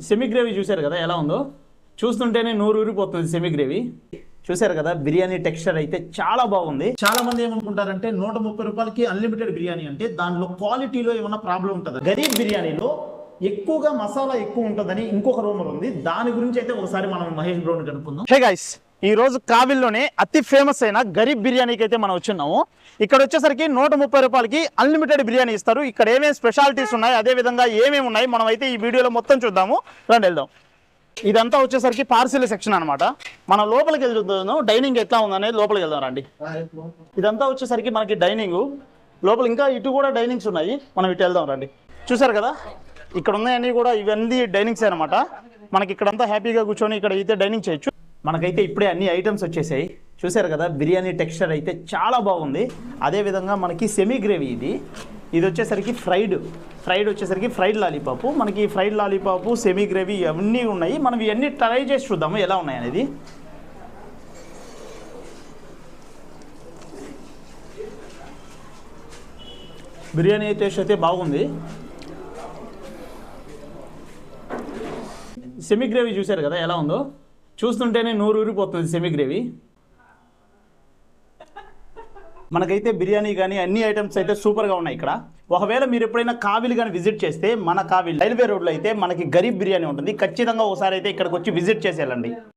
Semi gravy చూశారు కదా ఎలా ఉందో, చూస్తుంటేనే నోరు ఊరిపోతుంది. సెమీ గ్రేవీ చూశారు కదా, బిర్యానీ టెక్స్చర్ అయితే చాలా బాగుంది. చాలా మంది ఏమనుకుంటారంటే 130 రూపాయలకి అన్లిమిటెడ్ బిర్యానీ అంటే దానిలో క్వాలిటీలో ఏమన్నా ప్రాబ్లం ఉంటుంది. గరీబ్ బిర్యానీలో ఎక్కువగా మసాలా ఎక్కువ ఉంటుందని ఇంకొక రూమర్ ఉంది. దాని గురించి అయితే ఒకసారి మనం మహేష్ బ్రోని కనుక్కుందాం. హే గైస్, ఈ రోజు కావిల్లోనే అతి ఫేమస్ అయిన గరీబ్ బిర్యానీకి అయితే మనం వచ్చున్నాము. ఇక్కడ వచ్చేసరికి 130 రూపాయలకి అన్లిమిటెడ్ బిర్యానీ ఇస్తారు. ఇక్కడ ఏమేమి స్పెషాలిటీస్ ఉన్నాయి, అదే విధంగా ఏమేమి ఉన్నాయి మనం అయితే ఈ వీడియోలో మొత్తం చూద్దాము. రండి వెళ్దాం. ఇదంతా వచ్చేసరికి పార్సిల్ సెక్షన్ అనమాట. మనం లోపలికి వెళ్తున్నాం, డైనింగ్ ఎట్లా ఉందనేది లోపలికి వెళ్దాం రండి. ఇదంతా వచ్చేసరికి మనకి డైనింగ్, లోపల ఇంకా ఇటు కూడా డైనింగ్స్ ఉన్నాయి. మనం ఇటు వెళ్దాం రండి. చూసారు కదా, ఇక్కడ ఉన్నాయన్నీ కూడా ఇవన్నీ డైనింగ్స్ అనమాట. మనకి ఇక్కడంతా హ్యాపీగా కూర్చొని ఇక్కడ అయితే డైనింగ్ చేయొచ్చు. మనకైతే ఇప్పుడే అన్ని ఐటమ్స్ వచ్చేసాయి. చూసారు కదా, బిర్యానీ టెక్స్చర్ అయితే చాలా బాగుంది. అదేవిధంగా మనకి సెమీ గ్రేవీ ఇది వచ్చేసరికి ఫ్రైడ్ వచ్చేసరికి ఫ్రైడ్ లాలీపాపు. మనకి ఫ్రైడ్ లాలీపాపు, సెమీ గ్రేవీ అవన్నీ ఉన్నాయి. మనం ఇవన్నీ ట్రై చేసి చూద్దాము ఎలా ఉన్నాయి అనేది. బిర్యానీ టేస్ట్ అయితే బాగుంది. సెమీ గ్రేవీ చూశారు కదా ఎలా ఉందో, చూస్తుంటేనే నోరు ఊరిపోతుంది. సెమీ గ్రేవీ మనకైతే బిర్యానీ కానీ అన్ని ఐటమ్స్ అయితే సూపర్గా ఉన్నాయి ఇక్కడ. ఒకవేళ మీరు ఎప్పుడైనా కావిలి కానీ విజిట్ చేస్తే, మన కావిలి రైల్వే రోడ్లో అయితే మనకి గరీబ్ బిర్యానీ ఉంటుంది. ఖచ్చితంగా ఒకసారి అయితే ఇక్కడికి వచ్చి విజిట్ చేసేయాలండి.